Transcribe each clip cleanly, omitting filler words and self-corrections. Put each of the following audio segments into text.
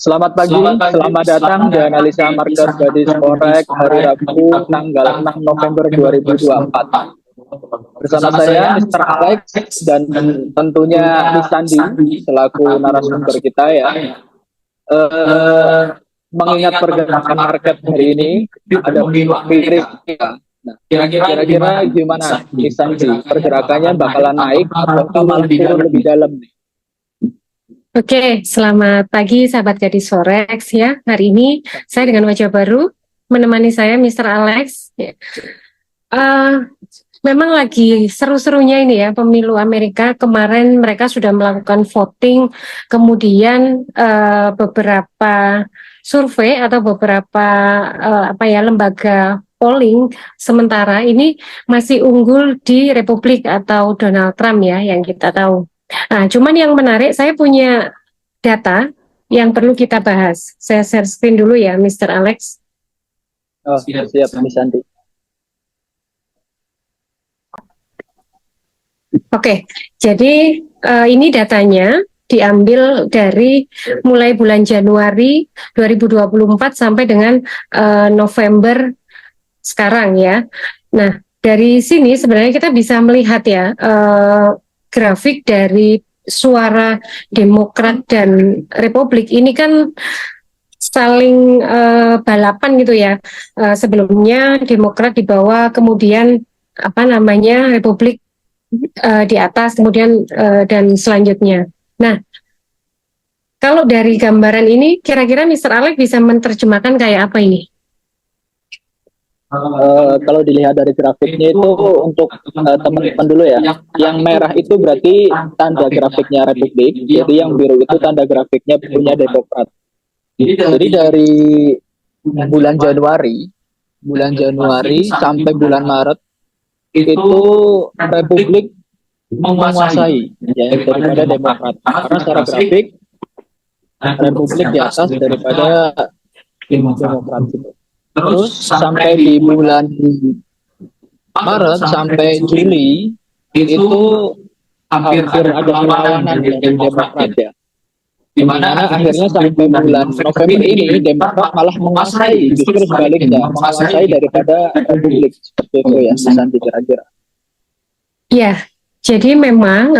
Selamat pagi, selamat datang di analisa market Gadis Forex hari Rabu tanggal 6 November 2024. Bersama saya Mr. Alex dan tentunya Miss Sandi selaku narasumber kita ya. Mengingat pergerakan market hari ini ada mirip ya. Nah, kira-kira gimana Miss Sandi? Pergerakannya bakalan naik atau malah turun lebih dalam nih? Oke, selamat pagi sahabat Gadis Forex ya. Hari ini saya dengan wajah baru menemani saya Mr. Alex. Memang lagi seru-serunya ini ya pemilu Amerika. Kemarin mereka sudah melakukan voting, kemudian beberapa survei atau beberapa lembaga polling sementara ini masih unggul di Republik atau Donald Trump ya yang kita tahu. Nah, cuman yang menarik, saya punya data yang perlu kita bahas. Saya share screen dulu ya, Mr. Alex. Oh, siap, Miss Santi. Oke, jadi ini datanya diambil dari mulai bulan Januari 2024 sampai dengan November sekarang ya. Nah, dari sini sebenarnya kita bisa melihat ya, grafik dari suara Demokrat dan Republik ini kan saling balapan gitu ya. Sebelumnya Demokrat di bawah, kemudian Republik di atas, kemudian dan selanjutnya. Nah, kalau dari gambaran ini, kira-kira Mr. Alex bisa menerjemahkan kayak apa ini? Kalau dilihat dari grafiknya itu untuk teman-teman dulu ya, yang merah itu berarti tanda grafiknya Republik, jadi yang biru itu tanda grafiknya punya Demokrat. Jadi dari bulan Januari sampai bulan Maret itu Republik menguasai ya daripada Demokrat, karena secara grafik Republik di atas daripada Demokrat gitu. Terus sampai di bulan Maret sampai Juli itu hampir ada perlawanan dengan Demokrat ya. Dimana akhirnya sampai bulan November ini Demokrat malah menguasai, justru sebaliknya menguasai daripada Republik, seperti itu ya, nanti kira-kira. Ya, jadi memang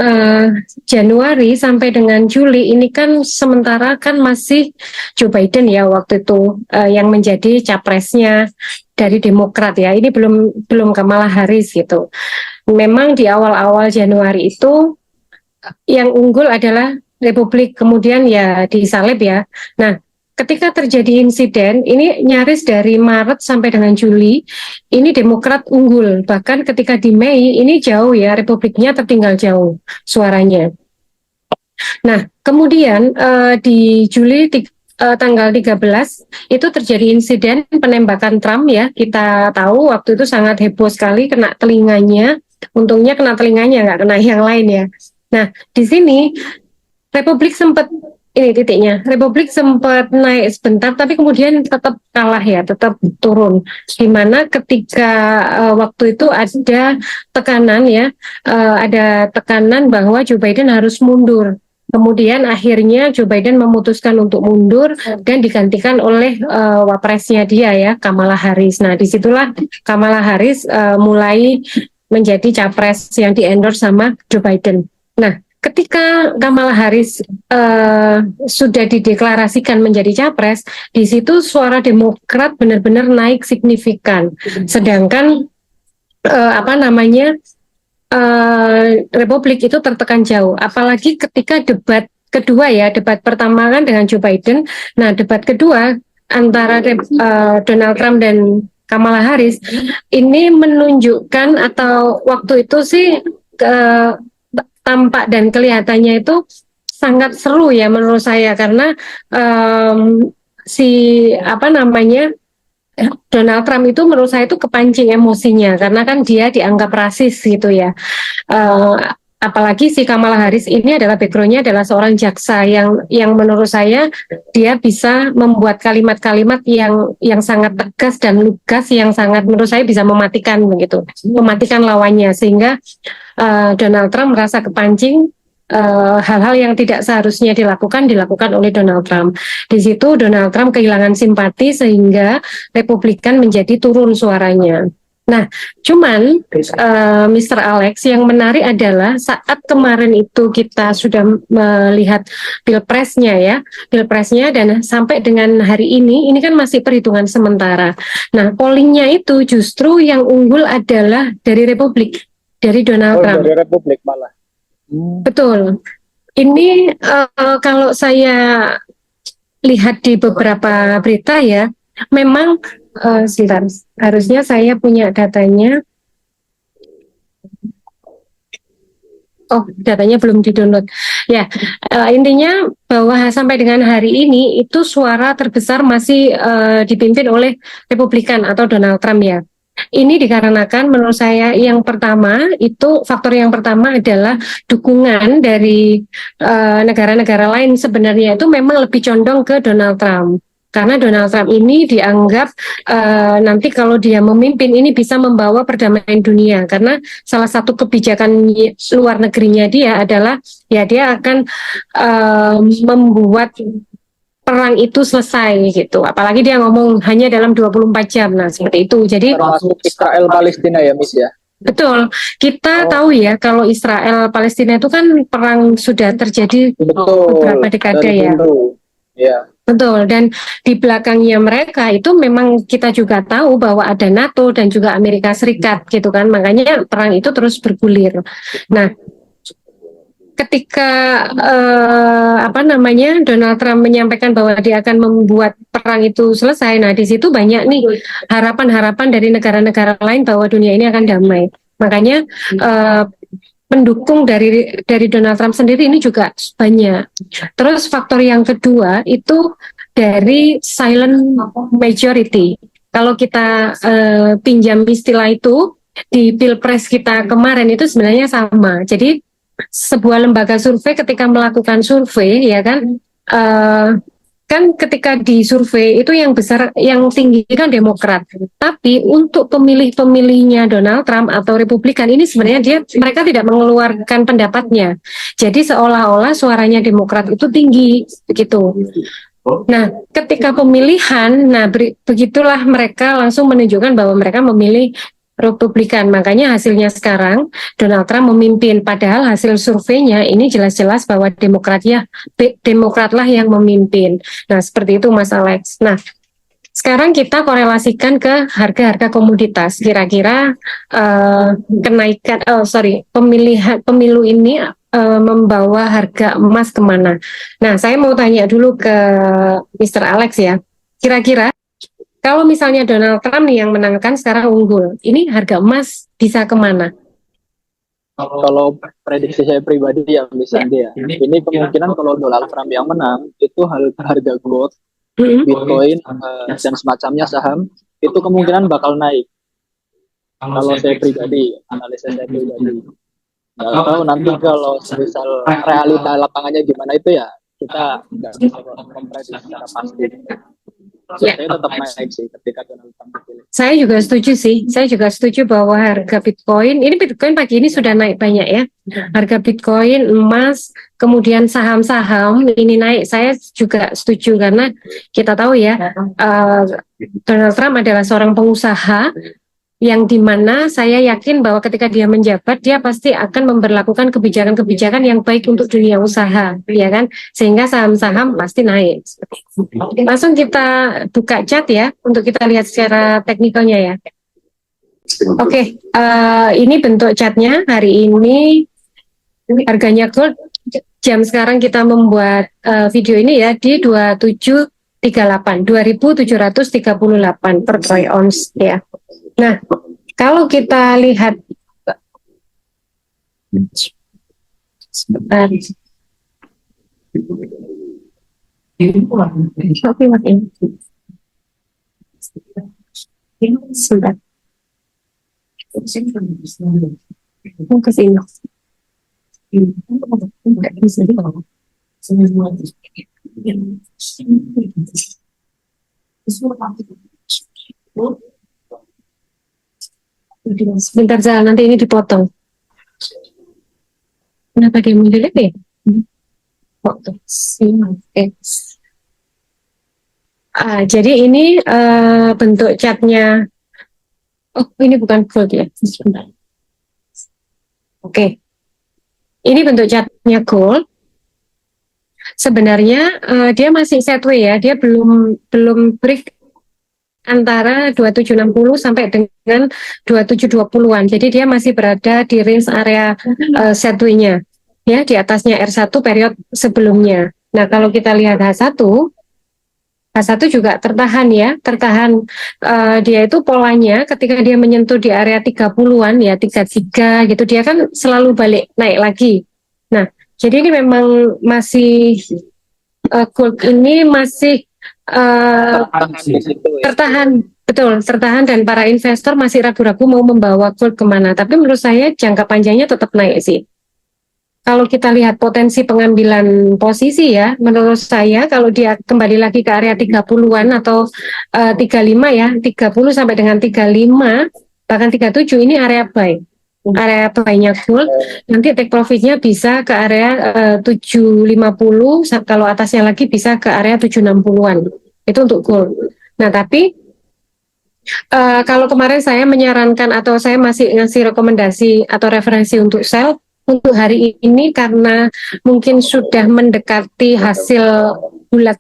Januari sampai dengan Juli ini kan sementara kan masih Joe Biden ya waktu itu yang menjadi capresnya dari Demokrat ya. Ini belum Kamala Harris gitu. Memang di awal-awal Januari itu yang unggul adalah Republik, kemudian ya disalib ya. Nah, ketika terjadi insiden, ini nyaris dari Maret sampai dengan Juli, ini Demokrat unggul. Bahkan ketika di Mei, ini jauh ya, Republiknya tertinggal jauh suaranya. Nah, kemudian di Juli tanggal 13, itu terjadi insiden penembakan Trump ya. Kita tahu waktu itu sangat heboh sekali, kena telinganya. Untungnya kena telinganya, nggak kena yang lain ya. Nah, di sini Republik sempat Republik sempat naik sebentar, tapi kemudian tetap kalah ya, tetap turun. Dimana ketika waktu itu ada tekanan ya, ada tekanan bahwa Joe Biden harus mundur. Kemudian akhirnya Joe Biden memutuskan untuk mundur dan digantikan oleh wapresnya dia ya, Kamala Harris. Nah, disitulah Kamala Harris mulai menjadi capres yang di-endorse sama Joe Biden. Nah, ketika Kamala Harris sudah dideklarasikan menjadi capres, di situ suara Demokrat benar-benar naik signifikan. Sedangkan Republik itu tertekan jauh. Apalagi ketika debat kedua ya, debat pertama kan dengan Joe Biden. Nah, debat kedua antara Donald Trump dan Kamala Harris ini menunjukkan, atau waktu itu sih tampak dan kelihatannya itu sangat seru ya menurut saya, karena Donald Trump itu menurut saya itu kepancing emosinya karena kan dia dianggap rasis gitu ya. Apalagi si Kamala Harris ini adalah backgroundnya adalah seorang jaksa yang menurut saya dia bisa membuat kalimat-kalimat yang sangat tegas dan lugas, yang sangat menurut saya bisa mematikan begitu, mematikan lawannya, sehingga Donald Trump merasa kepancing hal-hal yang tidak seharusnya dilakukan oleh Donald Trump. Di situ Donald Trump kehilangan simpati sehingga Republikan menjadi turun suaranya. Nah, cuman Mr. Alex, yang menarik adalah saat kemarin itu kita sudah melihat pilpresnya dan sampai dengan hari ini kan masih perhitungan sementara. Nah, pollingnya itu justru yang unggul adalah dari Republik, dari Donald Trump. Dari Republik malah. Betul. Ini kalau saya lihat di beberapa berita ya, memang sebentar, harusnya saya punya datanya. Oh, datanya belum di-download. Ya, intinya bahwa sampai dengan hari ini itu suara terbesar masih dipimpin oleh Republikan atau Donald Trump ya. Ini dikarenakan menurut saya faktor yang pertama adalah dukungan dari negara-negara lain sebenarnya itu memang lebih condong ke Donald Trump. Karena Donald Trump ini dianggap nanti kalau dia memimpin ini bisa membawa perdamaian dunia. Karena salah satu kebijakan luar negerinya dia adalah ya dia akan membuat perang itu selesai gitu. Apalagi dia ngomong hanya dalam 24 jam. Nah, seperti itu. Jadi termasuk Israel Palestina ya, Miss ya. Betul. Kita tahu ya kalau Israel Palestina itu kan perang sudah terjadi beberapa dekade ya. Ya. Betul, dan di belakangnya mereka itu memang kita juga tahu bahwa ada NATO dan juga Amerika Serikat gitu kan, makanya perang itu terus bergulir. Nah, ketika Donald Trump menyampaikan bahwa dia akan membuat perang itu selesai, nah di situ banyak nih harapan-harapan dari negara-negara lain bahwa dunia ini akan damai. Makanya pendukung dari Donald Trump sendiri ini juga banyak. Terus faktor yang kedua itu dari silent majority. Kalau kita pinjam istilah itu di pilpres kita kemarin itu sebenarnya sama. Jadi sebuah lembaga survei ketika melakukan survei ya kan kan ketika di survei itu yang besar, yang tinggi kan Demokrat. Tapi untuk pemilihnya Donald Trump atau Republikan ini sebenarnya mereka tidak mengeluarkan pendapatnya. Jadi seolah-olah suaranya Demokrat itu tinggi begitu. Nah, ketika pemilihan, begitulah mereka langsung menunjukkan bahwa mereka memilih Republikan. Makanya hasilnya sekarang Donald Trump memimpin, padahal hasil surveinya ini jelas-jelas bahwa Demokratlah yang memimpin. Nah, seperti itu Mas Alex. Nah, sekarang kita korelasikan ke harga-harga komoditas. Kira-kira pemilu ini membawa harga emas kemana? Nah, saya mau tanya dulu ke Mr. Alex ya. Kira-kira kalau misalnya Donald Trump nih yang menangkan sekarang unggul, ini harga emas bisa kemana? Kalau prediksi saya pribadi ya, misalnya ini kemungkinan kalau Donald Trump yang menang, itu harga gold, Bitcoin, dan semacamnya saham, itu kemungkinan bakal naik. Kalau saya pribadi, analisa saya pribadi. Nggak tahu nanti kalau misal realita lapangannya gimana itu ya, kita nggak bisa memprediksi secara pasti. Saya tetap naik sih ketika Donald Trump dipilih. Saya juga setuju sih. Saya juga setuju bahwa harga Bitcoin pagi ini sudah naik banyak ya. Harga Bitcoin, emas, kemudian saham-saham ini naik. Saya juga setuju karena kita tahu ya Donald Trump adalah seorang pengusaha yang dimana saya yakin bahwa ketika dia menjabat dia pasti akan memberlakukan kebijakan-kebijakan yang baik untuk dunia usaha, ya kan? Sehingga saham-saham pasti naik. Langsung kita buka chat ya untuk kita lihat secara teknikalnya ya. Oke, ini bentuk chatnya hari ini. Harganya gold jam sekarang kita membuat video ini ya di 2738 per troy ounce ya. Nah, kalau kita lihat sebentar. Sebentar. Mau ke sini. Sebentar Zal, nanti ini dipotong. Kenapa dia mendelete ya? Jadi ini bentuk catnya. Oh, ini bukan gold ya. Sebentar. Oke. Ini bentuk catnya gold. Sebenarnya dia masih sideways ya. Dia belum break antara 2760 sampai dengan 2720-an. Jadi dia masih berada di range area sideways-nya. Ya, di atasnya R1 period sebelumnya. Nah, kalau kita lihat H1 juga tertahan ya, dia itu polanya ketika dia menyentuh di area 30-an ya, 33 gitu, dia kan selalu balik naik lagi. Nah, jadi ini memang masih gold ini masih tertahan, betul, tertahan, dan para investor masih ragu-ragu mau membawa gold kemana. Tapi menurut saya jangka panjangnya tetap naik sih. Kalau kita lihat potensi pengambilan posisi ya, menurut saya kalau dia kembali lagi ke area 30-an atau 35 ya, 30 sampai dengan 35, bahkan 37 ini area buy. Area buy-nya gold, nanti take profit-nya bisa ke area 750, kalau atasnya lagi bisa ke area 760-an. Itu untuk gold. Nah, tapi kalau kemarin saya menyarankan atau saya masih ngasih rekomendasi atau referensi untuk sell, untuk hari ini karena mungkin sudah mendekati hasil bulat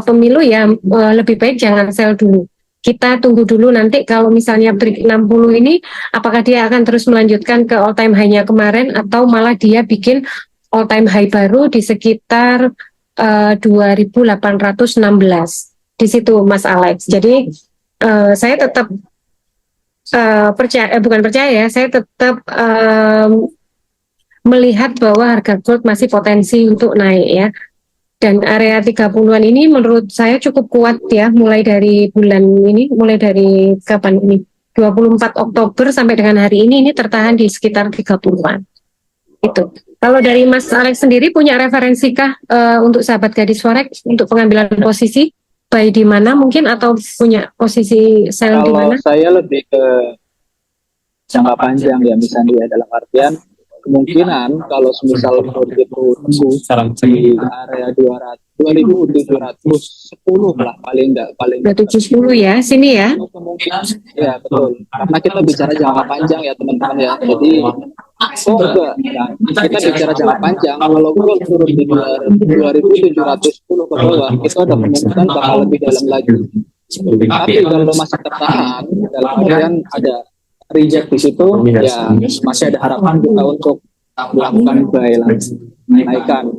pemilu ya, lebih baik jangan sell dulu. Kita tunggu dulu nanti kalau misalnya break 60 ini apakah dia akan terus melanjutkan ke all time high-nya kemarin atau malah dia bikin all time high baru di sekitar 2816. Di situ Mas Alex. Jadi saya tetap bukan percaya, saya tetap melihat bahwa harga gold masih potensi untuk naik ya. Dan area 30-an ini menurut saya cukup kuat ya, mulai dari bulan ini, mulai dari kapan ini? 24 Oktober sampai dengan hari ini tertahan di sekitar 30-an. Itu. Kalau dari Mas Alex sendiri punya referensi kah untuk sahabat gadis forex untuk pengambilan posisi buy di mana mungkin atau punya posisi sell di mana? Kalau saya lebih ke jangka panjang ya, misalnya dalam artian kemungkinan kalau semisal gold itu tembus di area 2710 lah paling 270 ya, sini ya. Kemungkinan ya betul, karena kita bicara jangka panjang ya teman-teman ya. Jadi kita bicara jangka panjang, kalau gold turun di 2710 ke bawah, itu ada kemungkinan bakal lebih dalam lagi. Tapi kalau masih tertahan dalam artian ada reject di situ, ya masih ada harapan kita untuk melakukan buy lagi, naikkan.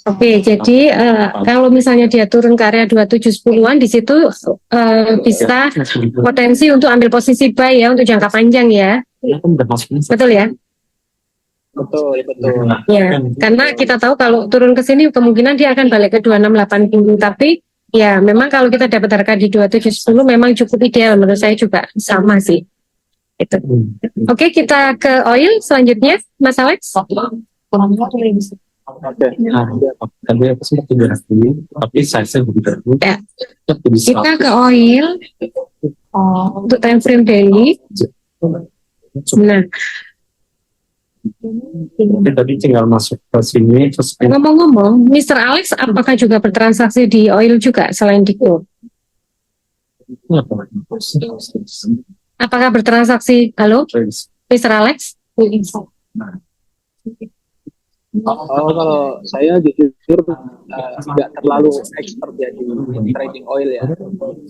Oke, jadi kalau misalnya dia turun ke area 2710-an, di situ bisa potensi untuk ambil posisi buy ya untuk jangka panjang ya. Betul ya? Betul. Ya, karena kita tahu kalau turun ke sini kemungkinan dia akan balik ke 2680, tapi ya, memang kalau kita dapat harga di 2710 memang cukup ideal, menurut saya juga sama sih. Itu. Oke, kita ke oil selanjutnya, Mas Alex. Tadi aku sempat tapi size-nya begitu. Ya. Kita ke oil untuk time frame daily. Nah, tadi tinggal masuk ke sini. ngomong-ngomong, Mr. Alex apakah juga bertransaksi di oil juga selain di gold? Apakah bertransaksi? Halo, Mr. Alex? Kalau saya jujur tidak terlalu expert ya di trading oil ya,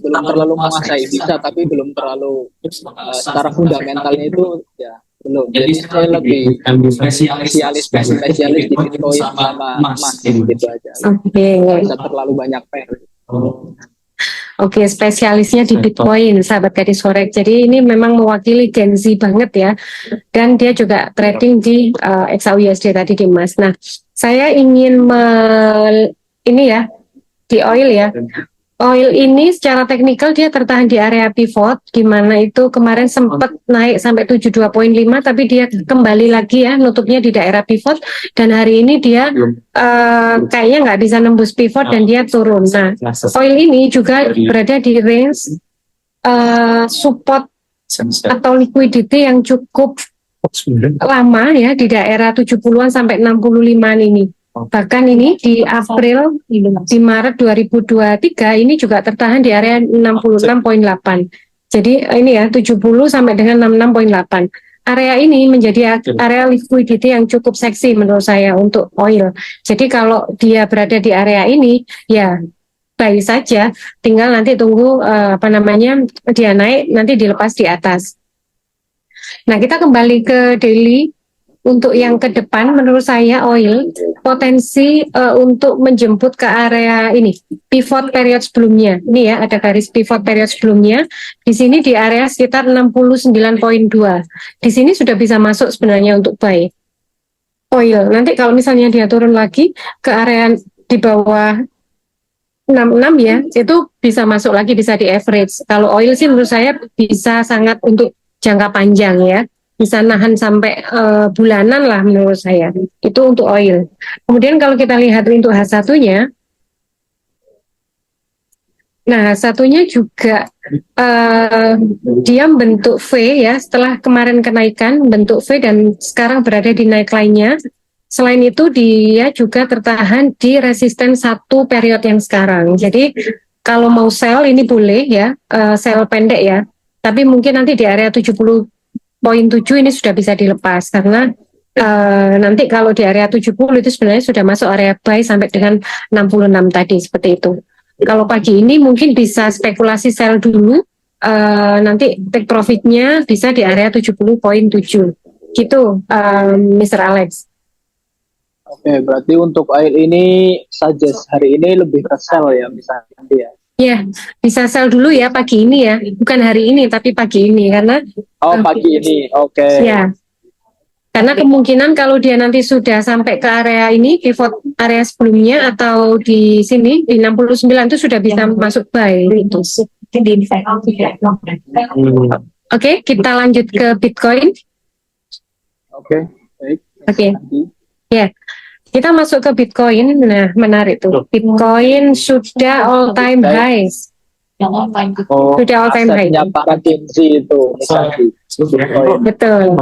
belum terlalu menguasai, bisa tapi belum terlalu secara fundamentalnya itu ya belum. Jadi saya lebih spesialis di Bitcoin sama emas gitu aja. Bisa terlalu banyak Oke, spesialisnya di Bitcoin, sahabat gadis forex. Jadi ini memang mewakili Gen Z banget ya. Dan dia juga trading di XAUUSD tadi di emas. Nah, saya ingin ini ya, di oil ya. Oil ini secara teknikal dia tertahan di area pivot, di mana itu kemarin sempat naik sampai 72.5, tapi dia kembali lagi ya, nutupnya di daerah pivot, dan hari ini dia kayaknya nggak bisa nembus pivot dan dia turun. Nah, oil ini juga berada di range support atau liquidity yang cukup lama ya di daerah 70-an sampai 65-an ini. Bahkan ini di April, di Maret 2023 ini juga tertahan di area 66,8. Jadi ini ya 70 sampai dengan 66,8. Area ini menjadi area liquidity yang cukup seksi menurut saya untuk oil. Jadi kalau dia berada di area ini, ya buy saja. Tinggal nanti tunggu dia naik, nanti dilepas di atas. Nah, kita kembali ke daily. Untuk yang ke depan, menurut saya oil potensi untuk menjemput ke area ini pivot period sebelumnya. Ini ya ada garis pivot period sebelumnya. Di sini di area sekitar 69,2. Di sini sudah bisa masuk sebenarnya untuk buy oil. Nanti kalau misalnya dia turun lagi ke area di bawah 66 ya, itu bisa masuk lagi, bisa di average. Kalau oil sih menurut saya bisa sangat untuk jangka panjang ya. Bisa nahan sampai bulanan lah menurut saya. Itu untuk oil. Kemudian kalau kita lihat untuk H1-nya, nah H1-nya juga dia bentuk V ya, setelah kemarin kenaikan bentuk V dan sekarang berada di naik lainnya. Selain itu dia juga tertahan di resisten satu period yang sekarang. Jadi kalau mau sell ini boleh ya, sell pendek ya. Tapi mungkin nanti di area 70,7 ini sudah bisa dilepas karena nanti kalau di area 70 itu sebenarnya sudah masuk area buy sampai dengan 66 tadi seperti itu. Kalau pagi ini mungkin bisa spekulasi sell dulu, nanti take profitnya bisa di area 70,7 gitu, Mr. Alex. Oke, berarti untuk oil ini suggest hari ini lebih ke sell ya misalnya dia. Ya, bisa sell dulu ya pagi ini ya, bukan hari ini tapi pagi ini karena pagi ini, oke. Ya, karena kemungkinan kalau dia nanti sudah sampai ke area ini, pivot area sebelumnya atau di sini di 69 itu sudah bisa masuk buy gitu. Oke, kita lanjut ke Bitcoin. Oke, baik. Oke. Ya. Kita masuk ke Bitcoin. Nah, menarik tuh. Bitcoin sudah all time highs. Sudah all time high. Asetnya para Genzi itu misalnya. Betul.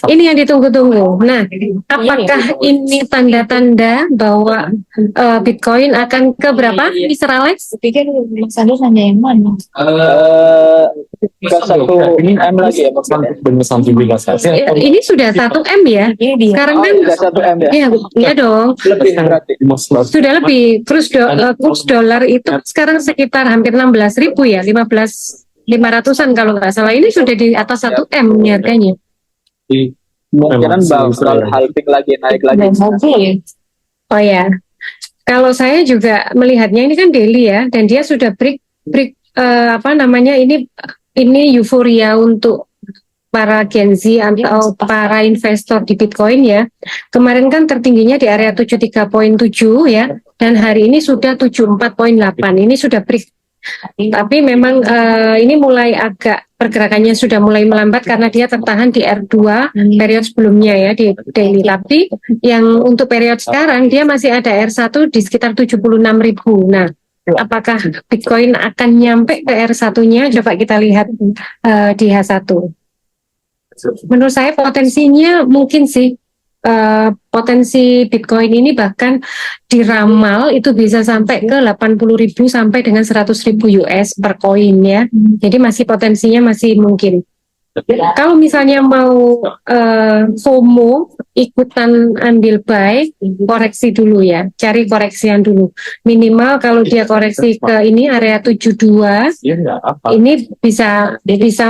Ini yang ditunggu-tunggu. Nah, apakah ini tanda-tanda bahwa Bitcoin akan ke berapa, Mr. Alex? Pikir Mas Agus nanya yang mana? Ke 1 M lagi ya maksudnya. Ini sudah 1 M ya. Sekarang kan Udah 1 M ya. Iya dong. Lebih berarti. Sudah lebih. Kurs dolar itu sekarang sekitar hampir 16.000 ya, 15.500-an kalau nggak salah. Ini sudah di atas 1 M harganya. Kemungkinan bakal halving lagi, naik lagi. Oh ya. Kalau saya juga melihatnya ini kan daily ya, dan dia sudah break ini euforia untuk para Gen Z atau para investor di Bitcoin ya. Kemarin kan tertingginya di area 73,7 ya, dan hari ini sudah 74,8. Ini sudah break. Tapi memang ini mulai agak pergerakannya sudah mulai melambat karena dia tertahan di R2 period sebelumnya ya di daily. Tapi yang untuk period sekarang dia masih ada R1 di sekitar 76.000. Nah, apakah Bitcoin akan nyampe ke R1-nya? Coba kita lihat di H1. Menurut saya potensinya mungkin sih potensi Bitcoin ini bahkan diramal itu bisa sampai ke 80.000 sampai dengan 100.000 US per koin ya. Jadi masih potensinya masih mungkin. Kalau misalnya mau FOMO ikutan ambil buy, koreksi dulu ya, cari koreksian dulu. Minimal kalau dia koreksi ke ini area 72, ini bisa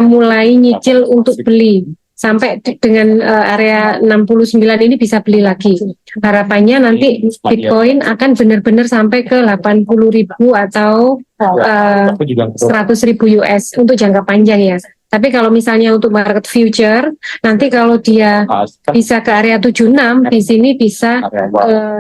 mulai nyicil untuk beli. Sampai dengan area 69 ini bisa beli lagi. Harapannya nanti Bitcoin akan benar-benar sampai ke 80.000 atau 100.000 US untuk jangka panjang ya. Tapi kalau misalnya untuk market future, nanti kalau dia bisa ke area 76, di sini bisa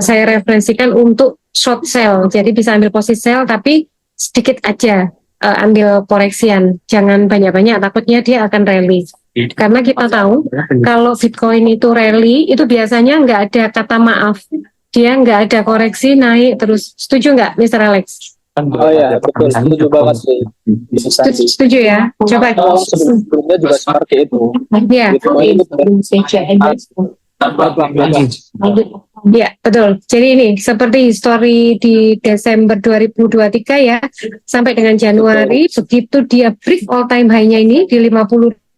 saya referensikan untuk short sell. Jadi bisa ambil posisi sell, tapi sedikit aja ambil koreksian. Jangan banyak-banyak, takutnya dia akan rally. Karena kita tahu kalau Bitcoin itu rally, itu biasanya nggak ada kata maaf. Dia nggak ada koreksi, naik terus. Setuju nggak, Mr. Alex? kan Oh ya, betul, setuju banget sih. Setuju ya? Coba. Sebelumnya juga seperti itu. Ya, Bitcoin itu ya, betul. Jadi ini seperti histori di Desember 2023 ya, sampai dengan Januari, begitu dia break all time high-nya ini di 50.000,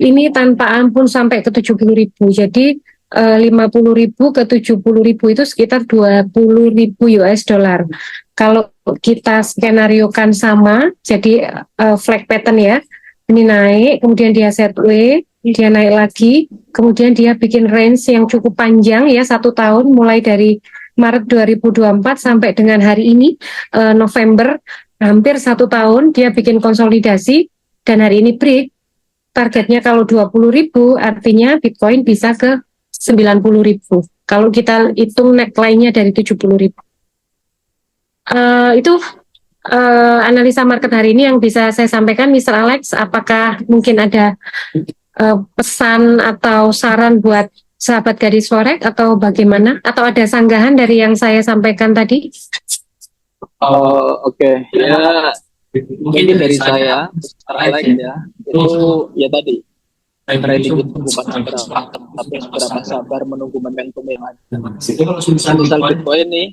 ini tanpa ampun sampai ke 70.000. Jadi 50.000 ke 70.000 itu sekitar 20.000 US dollar. Kalau kita skenariokan sama, jadi flag pattern ya, ini naik, kemudian dia sideways, dia naik lagi, kemudian dia bikin range yang cukup panjang ya, 1 tahun, mulai dari Maret 2024 sampai dengan hari ini, November, hampir 1 tahun, dia bikin konsolidasi, dan hari ini break, targetnya kalau 20.000, artinya Bitcoin bisa ke 90.000. Kalau kita hitung neckline-nya dari 70.000. Itu analisa market hari ini yang bisa saya sampaikan, Mr. Alex. Apakah mungkin ada pesan atau saran buat sahabat gadis forex atau bagaimana? Atau ada sanggahan dari yang saya sampaikan tadi? Oke. Ya, mungkin dari saya, Alex ya, itu ya tadi, trading itu bukan seberapa, tapi seberapa sabar menunggu momentum yang ada. Misal Bitcoin nih,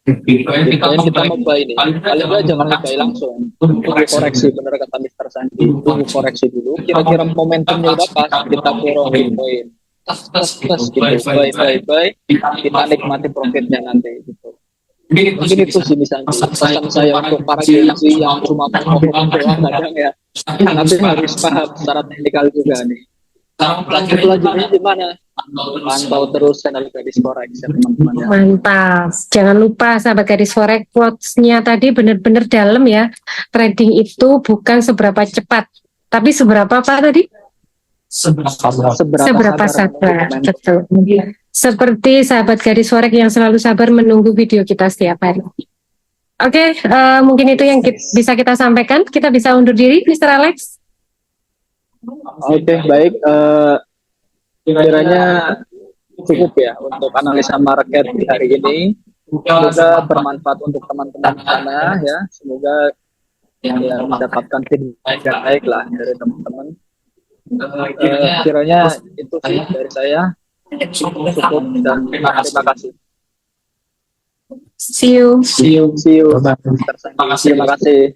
Bitcoin kita mau buy ini, paling nggak jangan buy langsung, tunggu koreksi, bener kata Mr. Sandi, tunggu koreksi dulu, kira-kira momentumnya udah pas, kita borong Bitcoin, tas gitu, buy, kita nikmati profitnya nanti gitu. Mungkin itu sih misalnya pesan saya untuk para gengsi yang cuma mau doang kadang ya, tapi harus paham secara teknikal juga nih. Selanjutnya gimana? Pantau terus channel Gadis Forex ya teman-teman ya. Mantap. Jangan lupa sahabat gadis forex, quotes-nya tadi benar-benar dalam ya. Trading itu bukan seberapa cepat, tapi seberapa apa tadi? Seberapa sabar. Betul. Seperti sahabat gadis forex yang selalu sabar menunggu video kita setiap hari. Oke, mungkin itu yang bisa kita sampaikan. Kita bisa undur diri, Mr. Alex. Oke, baik. Kiranya cukup ya untuk analisa market di hari ini. Semoga bermanfaat untuk teman-teman sana ya. Semoga ya mendapatkan feedback yang baik lah dari teman-teman. Kiranya itu sih dari saya. Cukup dan terima kasih. See you. Terima kasih.